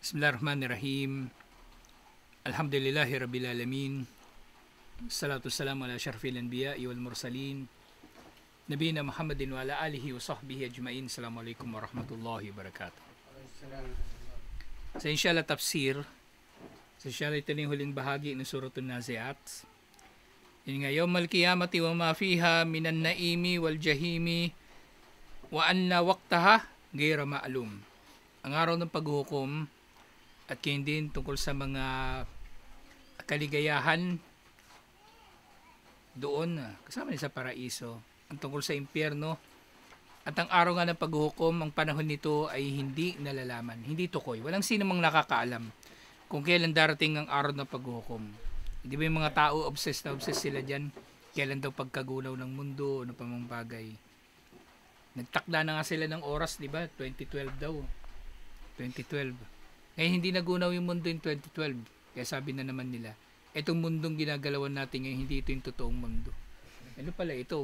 Bismillahirrahmanirrahim. Alhamdulillahi Rabbil Alamin. Salatu salam ala syarfil anbiya wal mursalin. Nabiyina Muhammadin wa ala alihi wa sahbihi ajmain. Assalamualaikum warahmatullahi wabarakatuh. Sa inshallah tafsir, sa inshallah ito yung huling bahagi ng Suratun Naziat. Yun nga, yawmal qiyamati wa ma fiha minan naimi wal jahimi wa anna waqtaha ghayra ma'lum. Ang araw ng paghukom at kayon din tungkol sa mga kaligayahan doon, kasama din sa paraiso, ang tungkol sa impyerno, at ang araw nga ng paghukom, ang panahon nito ay hindi nalalaman, hindi tukoy. Walang sino mang nakakaalam kung kailan darating ang araw ng paghukom. Di ba yung mga tao, obsessed sila dyan, kailan daw pagkagunaw ng mundo, ano pa mang bagay. Nagtakda na nga sila ng oras, di ba? 2012 daw. 2012. Ngayon hindi nagunaw yung mundo in 2012. Kaya sabi na naman nila, itong mundong ginagalawan natin ngayon, hindi ito yung totoong mundo. Ano pala ito?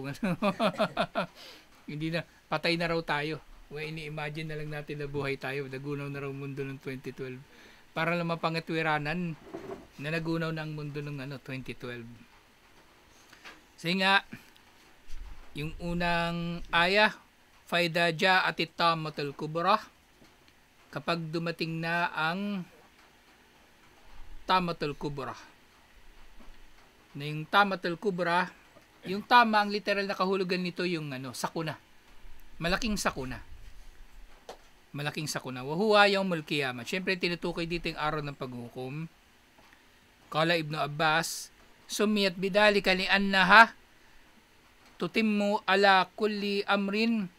Hindi na, patay na raw tayo. Ini-imagine na lang natin na buhay tayo. Nagunaw na raw mundo ng 2012. Para lang mapangitwiranan na nagunaw na ang mundo ng 2012. Kasi nga, yung unang aya, Faida ja'atit tammatul kubra, kapag dumating na ang tamatul kubra. Na yung tamatul kubra, yung tama, ang literal na kahulugan nito yung sakuna. Malaking sakuna. Malaking sakuna. Wahuwa yawmul qiyamah. Siyempre tinutukoy dito yung araw ng paghukom. Qala Ibnu Abbas, sumiyat bidalika li annaha tutimmu ala kulli amrin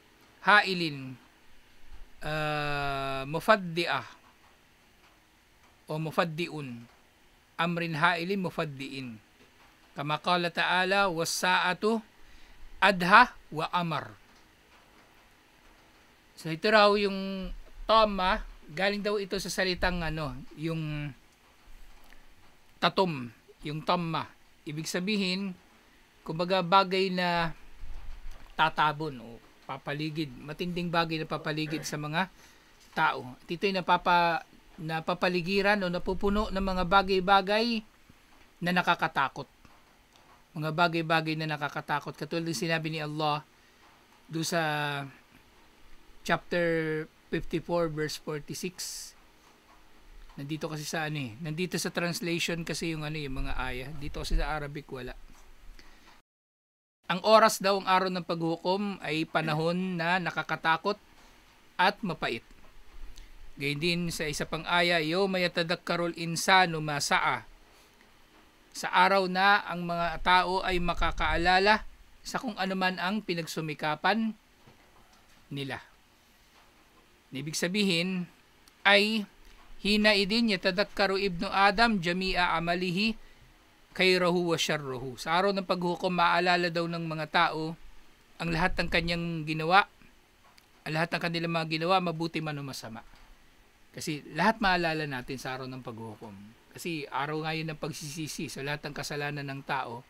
hailin mufaddi'ah o mufaddi'un, amrin hailin mufaddi'in, kama qala ta'ala was-sa'atu adha wa amar. So ito raw yung tama, galing daw ito sa salitang yung tatom, yung tamma. Ibig sabihin, kumbaga bagay na tatabon o papaligid, matinding bagay na papaligid sa mga tao. At ito'y napapaligiran o napupuno ng mga bagay-bagay na nakakatakot. Mga bagay-bagay na nakakatakot. Katulad ng sinabi ni Allah doon sa chapter 54 verse 46. Nandito kasi sa nandito sa translation kasi yung yung mga aya. Dito kasi sa Arabic wala. Ang oras daw, ang araw ng paghukom ay panahon na nakakatakot at mapait. Gayun din sa isa pang aya, yawma yatadakkarul insanu ma sa'a. Sa araw na ang mga tao ay makakaalala sa kung ano man ang pinagsumikapan nila. Ibig sabihin ay hinaidin yatadakkaru ibnu Adam jami'a amalihi kayrahu wa syarruhu. Sa araw ng paghukom, maalala daw ng mga tao ang lahat ng kanyang ginawa, ang lahat ng kanilang mga ginawa, mabuti man o masama. Kasi lahat maalala natin sa araw ng paghukom. Kasi araw ngayon ng pagsisisi, sa lahat ng kasalanan ng tao,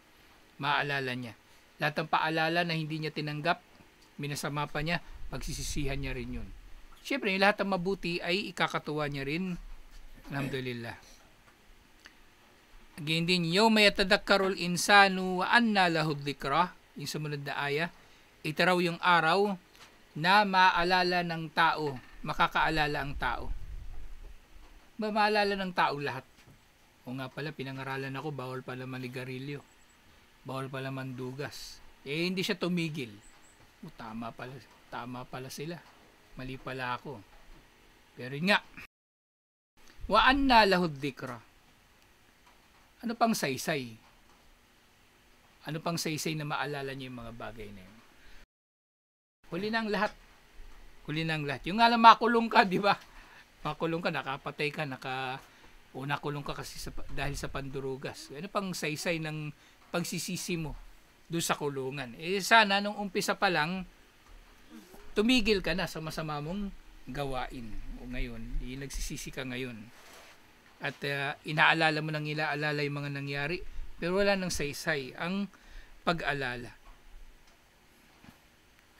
maalala niya. Lahat ng paalala na hindi niya tinanggap, minasama pa niya, pagsisisihan niya rin yun. Siyempre, lahat ng mabuti ay ikakatuwa niya rin. Alhamdulillah. Again din, yawma yatadakkarul insanu wa anna lahu dhikra, yung sumunod na aya, ito raw yung araw na maalala ng tao, makakaalala ang tao. Maalala ng tao lahat. O nga pala, pinangaralan ako, bawal pala manigarilyo, bawal pala mandugas. Hindi siya tumigil. Tama pala sila. Mali pala ako. Pero nga, wa anna lahu dhikra. Ano pang saysay? Ano pang saysay na maalala niyo yung mga bagay na yun? Huli na ang lahat. Huli na ang lahat. Yung nga lang makulong ka, di ba? Makulong ka, nakapatay ka, nakulong ka kasi dahil sa pandurugas. Ano pang saysay ng pagsisisi mo doon sa kulungan? Sana nung umpisa pa lang, tumigil ka na sa masama mong gawain. O ngayon, nagsisisi ka ngayon. At inaalala mo nang ilaalala yung mga nangyari, pero wala nang saysay ang pag-alala.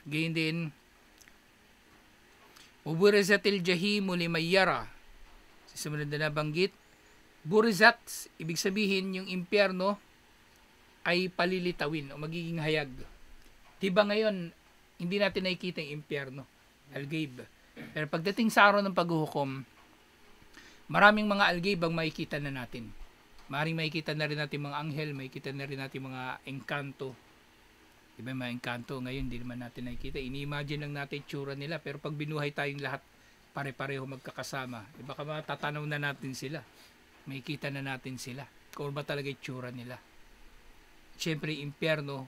Gayun din, Uburizatil jahimu liman yara. Sa sumunod na nabanggit, burizat, ibig sabihin yung impyerno ay palilitawin o magiging hayag. Diba ngayon, hindi natin nakikita yung impyerno, al-ghaib. Pero pagdating sa araw ng paghuhukom, maraming mga al-ghaib ang makikita na natin. Maring makikita na rin natin mga anghel, makikita na rin natin mga engkanto. Diba mga engkanto, ngayon hindi naman natin nakikita. Ini-imagine lang natin tsura nila, pero pag binuhay tayong lahat, pare-pareho magkakasama. Diba ka matatanaw na natin sila. Makikita na natin sila. Kung ba talaga itsura nila. Siyempre, impyerno,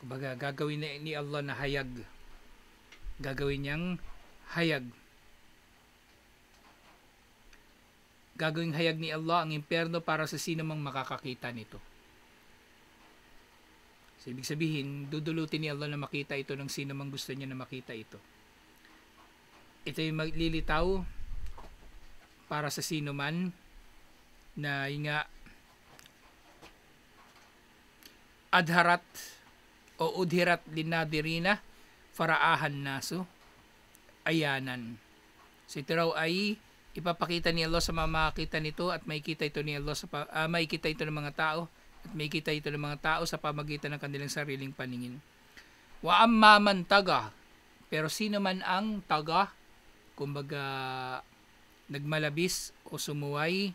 kumbaga, gagawin ni Allah na hayag. Gagawin niyang hayag. Gagawing hayag ni Allah ang impyerno para sa sino mang makakakita nito. So, ibig sabihin, dudulutin ni Allah na makita ito ng sino mang gusto niya na makita ito. Ito yung maglilitaw para sa sino man na nga adharat o udhirat linadirina faraahan naso ayanan. So ito raw ay ipapakita ni Allah sa mga makakita nito at makikita ito ni Allah sa makikita ito ng mga tao at makikita ito ng mga tao sa pamagitan ng kanilang sariling paningin. Wa amma man taga, pero sino man ang taga, kumbaga nagmalabis o sumuway,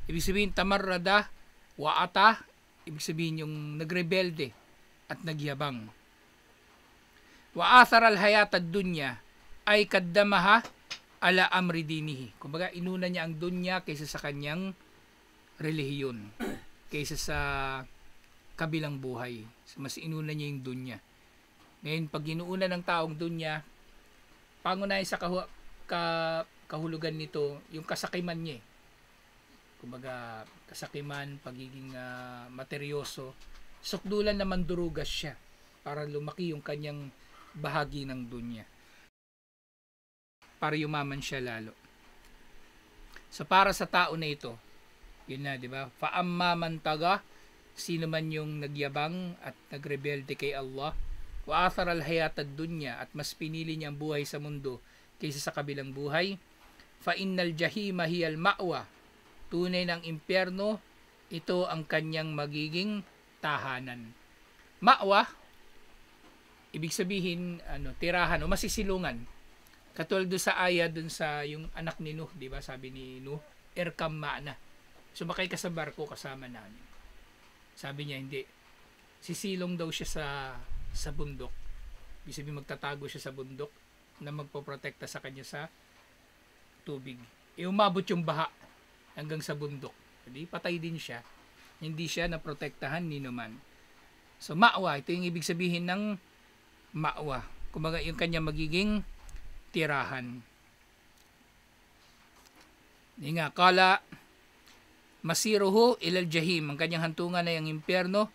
ibig sabihin tamarrada wa ata, ibig sabihin yung nagrebelde at nagyabang. Wa athar al hayat ad dunya ay kaddamaha ala amri dinihi. Kumbaga inuna niya ang dunya kaysa sa kanyang relihiyon, kaysa sa kabilang buhay. Mas inuna niya yung dunya. Ngayon pag inuuna ng taong dunya, pangunahin sa kahulugan nito yung kasakiman niya. Kumbaga kasakiman, pagiging materyoso, sukdulan na mandurugas siya para lumaki yung kanyang bahagi ng dunya, para yumaman siya lalo. So para sa tao na ito, yun na, di ba? Fa'amma man taga, sino man yung nagyabang at nagrebelde kay Allah, wa athar al hayat ad dunya, at mas pinili niya ang buhay sa mundo kaysa sa kabilang buhay, fa innal jahima hiyal ma'wa, tunay ng impyerno, ito ang kanyang magiging tahanan. Ma'wa, ibig sabihin tirahan o masisilungan. Katulad doon sa aya doon sa yung anak ni Nuh, di ba? Sabi ni Nuh, irkam ma'na. Sumakay ka sa barko kasama namin. Sabi niya hindi. Sisilong daw siya sa bundok. Ibig sabihin magtatago siya sa bundok na magpoprotekta sa kanya sa tubig. Umabot yung baha hanggang sa bundok. Hindi patay din siya. Hindi siya naprotektahan ni naman. So ma'wa, ito yung ibig sabihin ng ma'wa. Kumbaga yung kanya magiging tirahan. Hindi nga, kala masiruhu ilal jahim, ang kanyang hantungan ay ang impyerno,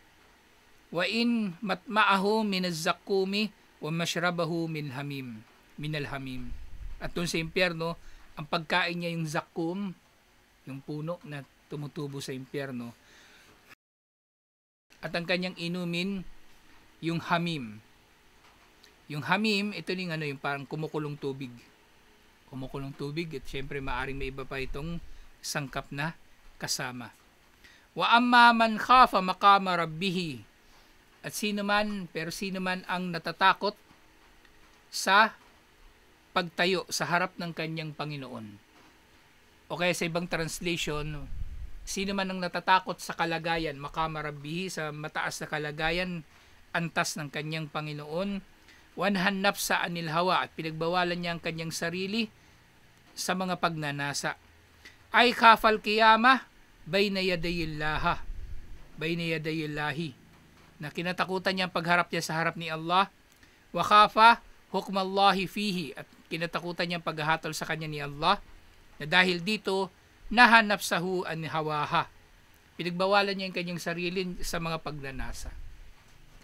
wa in matma'ahu min az-zakumi wa mashrabahu min alhamim. At doon sa impyerno, ang pagkain niya yung zakum, yung puno na tumutubo sa impyerno, at ang kanyang inumin yung hamim. Yung hamim, ito yung parang kumukulong tubig. Kumukulong tubig, at syempre maaring may iba pa itong sangkap na kasama. Wa amma man khafa maqama rabbih, at sino man ang natatakot sa pagtayo sa harap ng kanyang Panginoon. O kaya sa ibang translation, sino man ang natatakot sa kalagayan, maqama rabbih, sa mataas na kalagayan, antas ng kanyang Panginoon, wanhan nafsa anil hawa, at pinagbawalan niya ang kanyang sarili sa mga pagnanasa, ay khafal qiyamah bayna yadayillahi, na kinatakutan niya ang pagharap niya sa harap ni Allah, wa khafa hukmallahi fihi, at kinatakutan niya ang paghahatol sa kanya ni Allah, na dahil dito nahan nafsahu an hawaha, pinagbawalan niya ang kanyang sarili sa mga pagnanasa.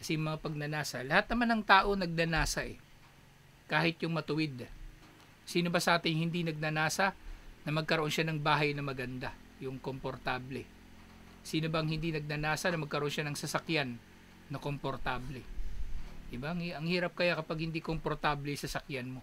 Kasi mga pagnanasa, lahat naman ng tao nagdanasa kahit yung matuwid. Sino ba sa atin hindi nagnanasa na magkaroon siya ng bahay na maganda, yung komportable? Sino bang hindi nagnanasa na magkaroon siya ng sasakyan na komportable? Diba? Ang hirap kaya kapag hindi komportable yung sasakyan mo.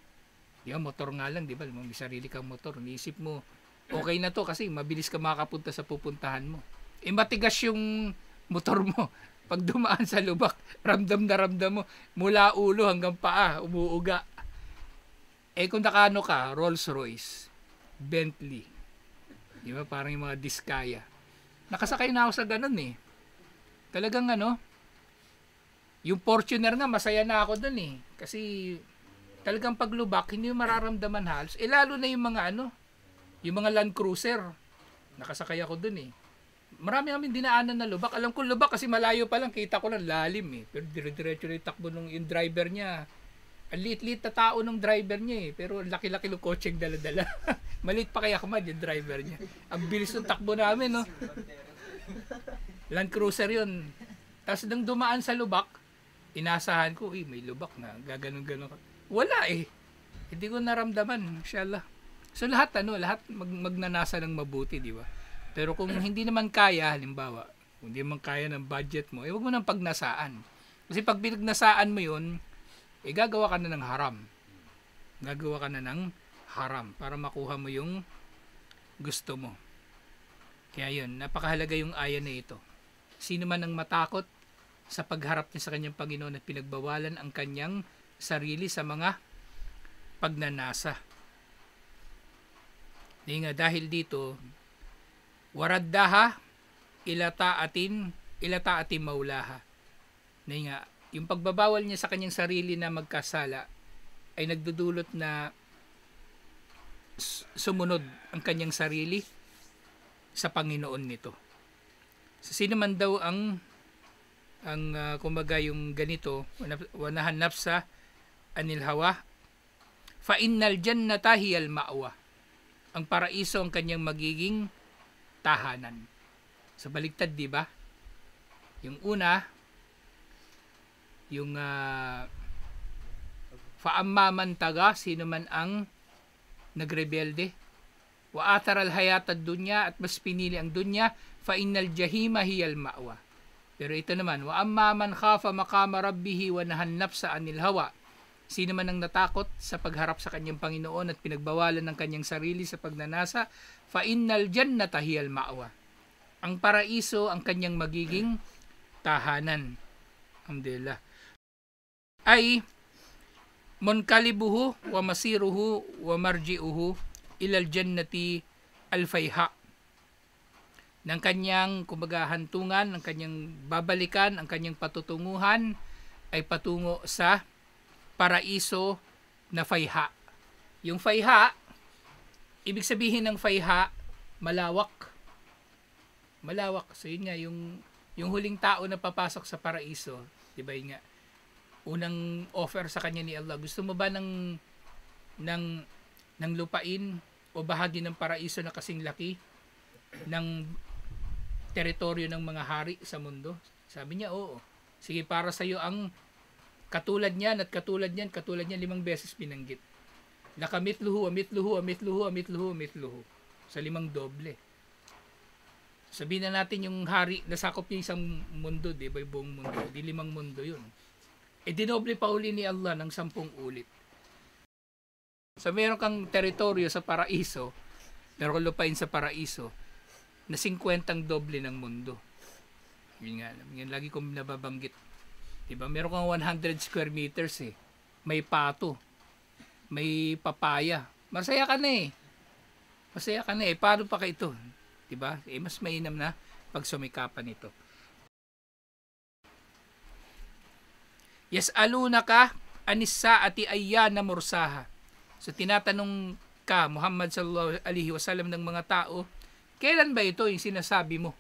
Di ba, motor nga lang, di ba? May sarili kang motor. Niisip mo, okay na to kasi mabilis ka makapunta sa pupuntahan mo. Eh, matigas yung motor mo. Pag dumaan sa lubak, ramdam na ramdam mo. Mula ulo hanggang paa, umuuga. Eh, kung nakano ka, Rolls Royce, Bentley, di ba? Parang yung mga Diskaya. Nakasakay na ako sa ganun eh. Talagang yung Fortuner nga, masaya na ako dun eh. Kasi talagang paglubak, hindi mo mararamdaman halos. Eh lalo na yung mga yung mga Land Cruiser. Nakasakay ako dun eh. Marami kami dinaanan na lubak. Alam ko lubak kasi malayo pa lang, kita ko lang lalim eh. Pero dire-diretso na yung takbo nung yung driver niya. Ang liit-liit na tao ng driver niya eh. Pero laki-laki ng kotseng dala-dala. Maliit pa kaya Ahmad yung driver niya. Ang bilis ng takbo namin, no? Land Cruiser yun. Tapos nang dumaan sa lubak, inasahan ko, may lubak na. Gaganon-ganon. Wala eh. Hindi ko naramdaman. Inshallah. So lahat magnanasa ng mabuti, di ba? Pero kung hindi naman kaya, halimbawa, kung hindi naman kaya ng budget mo, huwag mo nang pagnasaan. Kasi pag pinagnasaan mo yun, gagawa ka na ng haram. Gagawa ka na ng haram para makuha mo yung gusto mo. Kaya yun, napakahalaga yung aya na ito. Sino man ang matakot sa pagharap niya sa kanyang Panginoon at pinagbawalan ang kanyang sarili sa mga pagnanasa. Dahil dito, waraddaha ilataatin maulaha. Yung pagbabawal niya sa kanyang sarili na magkasala ay nagdudulot na sumunod ang kanyang sarili sa Panginoon nito. So, sino man daw ang kumbaga yung ganito, wanahan nafsa anil hawa, fa innal jannata hiyal ma'wa. Ang paraiso ang kanyang magiging tahanan. Sa baligtad, di ba? Yung una, yung faamma man taga, sino man ang nagrebelde, wa atharal hayatad dunya, at mas pinili ang dunya, fa innal jahima hiyal ma'wa. Pero ito naman, wa amma man khafa maqama rabbih wa nahan nafsa anil hawa. Sino man ang natakot sa pagharap sa kanyang Panginoon at pinagbawalan ng kanyang sarili sa pagnanasa, fa innal jannata hiyal ma'wa. Ang paraiso ang kanyang magiging tahanan. Alhamdulillah. Ay munkalibuhu wa masiruhu wa marji'uhu ilal jannati al-fayha. Ng kanyang kumbaga hantungan, ng kanyang babalikan, ang kanyang patutunguhan ay patungo sa paraiso na fayha. Yung fayha, ibig sabihin ng fayha, malawak. Malawak. So yun nga, yung huling tao na papasok sa paraiso, di ba yun nga, unang offer sa kanya ni Allah, gusto mo ba ng lupain o bahagi ng paraiso na kasing laki ng teritoryo ng mga hari sa mundo? Sabi niya, oo. Sige, para sa iyo ang katulad niyan at katulad niyan 5 beses binanggit. Nakamitluhu, amitluhu. Sa 5 doble. Sabihin na natin yung hari, nasakop niya isang mundo, di ba, yung buong mundo. Di 5 mundo yun. Dinoble pa uli ni Allah ng 10 ulit. So, meron kang teritoryo sa paraiso, meron kang lupain sa paraiso, na 50 doble ng mundo. Yun nga, yun lagi kong nababanggit. Diba? Meron kang 100 square meters eh. May pato. May papaya. Masaya ka na eh. Paano pa ka ito? Diba? Mas mainam na pag sumikapan ito. Yas'alunaka anis saati ayyana mursaha. So tinatanong ka, Muhammad sallallahu alaihi wasallam, ng mga tao, kailan ba ito yung sinasabi mo?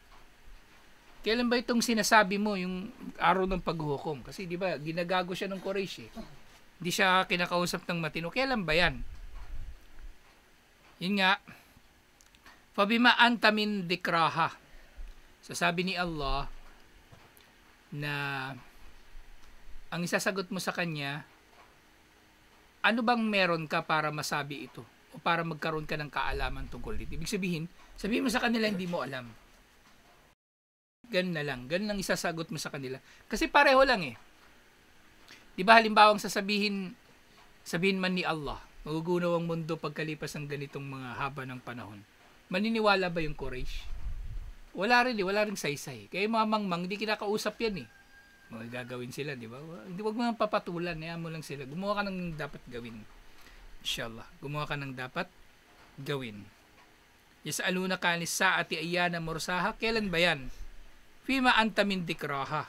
Kailan ba itong sinasabi mo yung araw ng paghuhukom? Kasi di ba, ginagago siya ng Quraysh eh. Hindi siya kinakausap ng matino. Kailan ba yan? Yun nga, fabima anta min dikraha. So sabi ni Allah na ang isasagot mo sa kanya, ano bang meron ka para masabi ito? O para magkaroon ka ng kaalaman tungkol dito? Ibig sabihin mo sa kanila hindi mo alam. Ganun na lang. Ganun ang isasagot mo sa kanila. Kasi pareho lang eh. Di ba halimbawang sabihin man ni Allah, Magugunaw ang mundo pagkalipas ng ganitong mga haba ng panahon. Maniniwala ba yung Quraysh? Wala rin saysay. Kaya mga mangmang, hindi kinakausap yan eh. Mga gagawin sila, di ba? Huwag mo nang papatulan, hayaan mo lang sila. Gumawa ka ng dapat gawin. Inshallah, gumawa ka ng dapat gawin. Yas'alunaka anis saati ayyana mursaha, kailan ba yan? Fima anta min dikraha.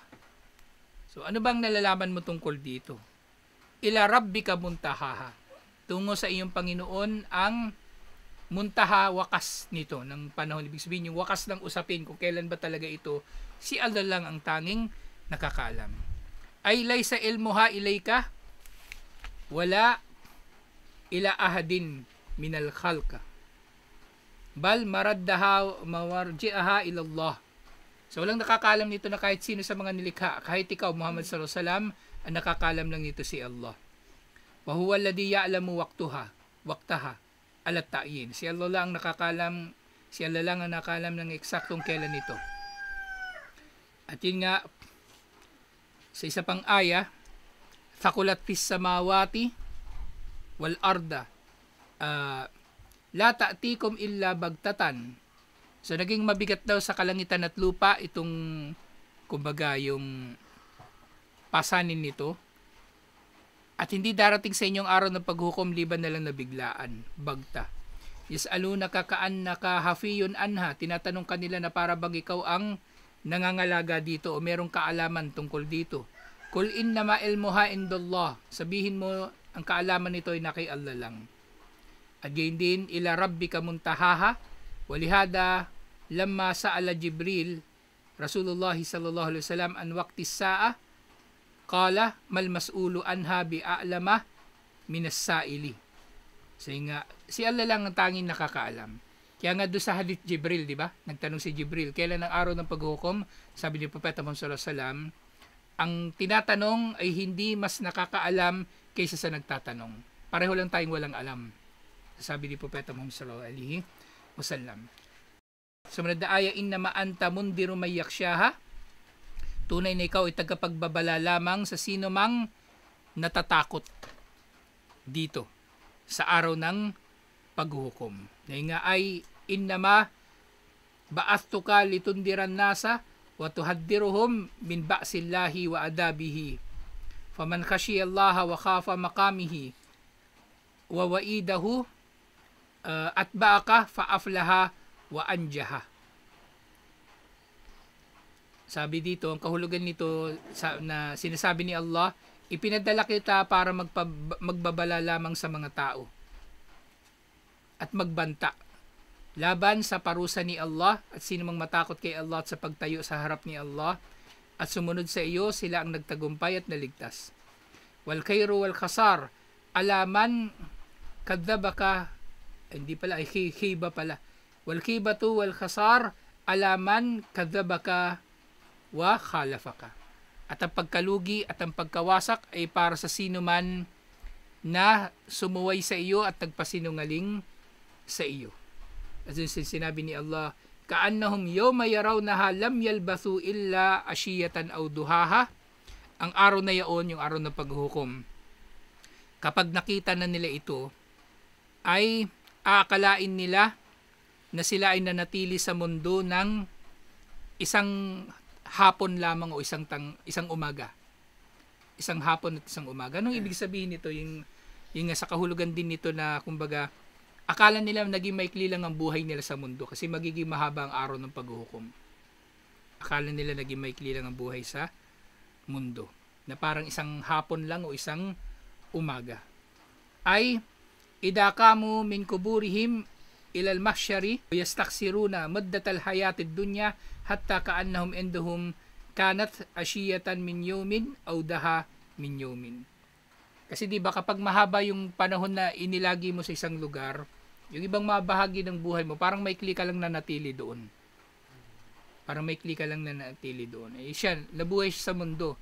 So ano bang nalalaman mo tungkol dito? Ila rabbika muntahaha. Tungo sa iyong Panginoon ang muntaha, wakas nito ng panahon. Ibig sabihin yung wakas ng usapin kung kailan ba talaga ito, si Allah lang ang tanging nakakaalam. Ay laysa ilmuha ilayka wala ila ahadin minal khalqa bal maraddaha mawarji'aha ila Allah. So walang nakakaalam nito na kahit sino sa mga nilikha, kahit ikaw Muhammad sallallahu alaihi wasallam, ang nakakaalam lang nito si Allah. Wa huwa alladhi ya'lamu waqtaha ala ta'yin. Si Allah lang ang nakakaalam, si Allah lang ang nakakaalam ng eksaktong kailan ito. At yun nga sa isa pang aya, thaqulat fis samawati wal arda la ta'tikum illa bagtatan. So naging mabigat daw sa kalangitan at lupa itong kumbaga yung pasanin nito. At hindi darating sa inyong araw ng paghukom liban na lang na biglaan, bagta. Yas'alunaka ka'annaka hafiyun anha. Tinatanong kanila na para bang ikaw ang nangangalaga dito o merong kaalaman tungkol dito. Kul innama ilmuha indallah. Sabihin mo, ang kaalaman nito ay na kay Allah lang. At gayon din, ila rabbika muntahaha. Walihada, lamma sa'ala Jibril, Rasulullah sallallahu alaihi wasallam an waqti sa'a, qala mal mas'ulu anha bi'a'lama minas sa'ili. So nga, si Allah lang ang tanging nakakaalam. Kaya nga doon sa hadith Jibril, di ba? Nagtanong si Jibril, kailan ang araw ng paghukom? Sabi ni Propeta Muhammad sallallahu alaihi wasallam, ang tinatanong ay hindi mas nakakaalam kaysa sa nagtatanong. Pareho lang tayong walang alam. Sabi ni Propeta Muhammad sallallahu alaihi wasallam. Sumunod na aya, innama anta mundiru may yaksyaha. Tunay na ikaw ay tagapagbabala lamang sa sino mang natatakot dito sa araw ng paghukom. Ngayon nga ay innama ba'athtuka litundiran nasa wa tuhaddiruhum min ba'sillahi wa adabihi. Faman khashiyallaha wa khafa maqamihi wa wa'idahu atba'aka fa'aflaha wa anjaha. Sabi dito, ang kahulugan nito na sinasabi ni Allah, ipinadala kita para magbabala lamang sa mga tao at magbanta laban sa parusa ni Allah, at sino mang matakot kay Allah at sa pagtayo sa harap ni Allah at sumunod sa iyo, sila ang nagtagumpay at naligtas. Wal khairu wal khasar alaman kadzabaka, hindi pala, ay khiba pala. Wal khibatu wal khasar alaman kadzabaka wa khalafaka. At ang pagkalugi at ang pagkawasak ay para sa sino man na sumuway sa iyo at nagpasinungaling sa iyo. As in, sinabi ni Allah, ka'annahum yawma yarawnaha lam yalbathu illa ashiyatan aw duhaha. Ang araw na yaon, yung araw ng paghukom, kapag nakita na nila ito, ay aakalain nila na sila ay nanatili sa mundo ng isang hapon lamang o isang umaga. Isang hapon at isang umaga. Anong ibig sabihin nito? Yung sa kahulugan din nito na kumbaga, akala nila naging maikli lang ang buhay nila sa mundo kasi magiging mahaba ang araw ng paghukom. Akala nila naging maikli lang ang buhay sa mundo. Na parang isang hapon lang o isang umaga. Ay, idakamu min kuburihim ilal mahsyari yastaksiruna muddatal hayatid dunya hatta kaannahum indahum kanat ashiyatan min yawmin aw daha min yawmin. Kasi di ba kapag mahaba yung panahon na inilagi mo sa isang lugar, yung ibang mabahagi ng buhay mo, parang maikli ka lang nanatili doon. Parang maikli ka lang nanatili doon. Eh siya, nabuhay siya sa mundo.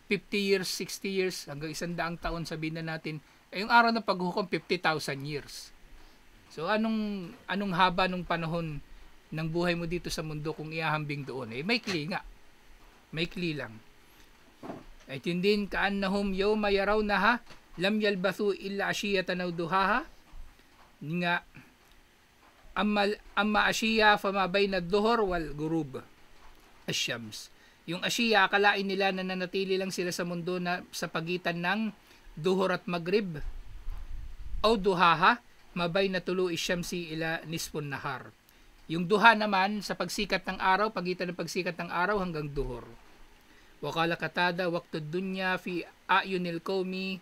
50 years, 60 years, hanggang 100 taon sabihin na natin, eh yung araw ng paghukom, 50,000 years. So anong haba nung panahon ng buhay mo dito sa mundo kung iahambing doon? Eh maikli nga. Maikli lang. At yun din, kaannahum yawma yarawnaha lam yalbathu illa ashiyatan aw duhaha nga amma ashiya fama bayna ad-dhuhr wal ghurub ash-shams. Yung ashiya, akalain nila na nanatili lang sila sa mundo na sa pagitan ng duhur at maghrib. O duhaha, mabay na tulu isyamsi ila nisfun nahar. Yung duha naman, sa pagsikat ng araw, pagitan ng pagsikat ng araw hanggang duhur. Wakala katada, waqtud dunya fi ayunil qawmi,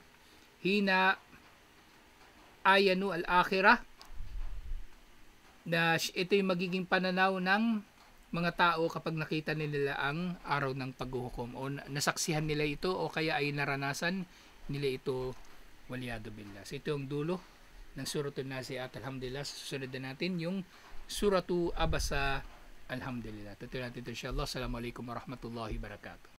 hina ayanu al-akhirah, na ito yung magiging pananaw ng mga tao kapag nakita nila ang araw ng paghuhukom o nasaksihan nila ito o kaya ay naranasan nila ito, waliyadu billah. So ito yung dulo ng Suratun Nazi'at. Alhamdulillah, susunod na natin yung Suratu Abasa. Alhamdulillah. Tutuloy natin ito insyaAllah. Assalamualaikum warahmatullahi wabarakatuh.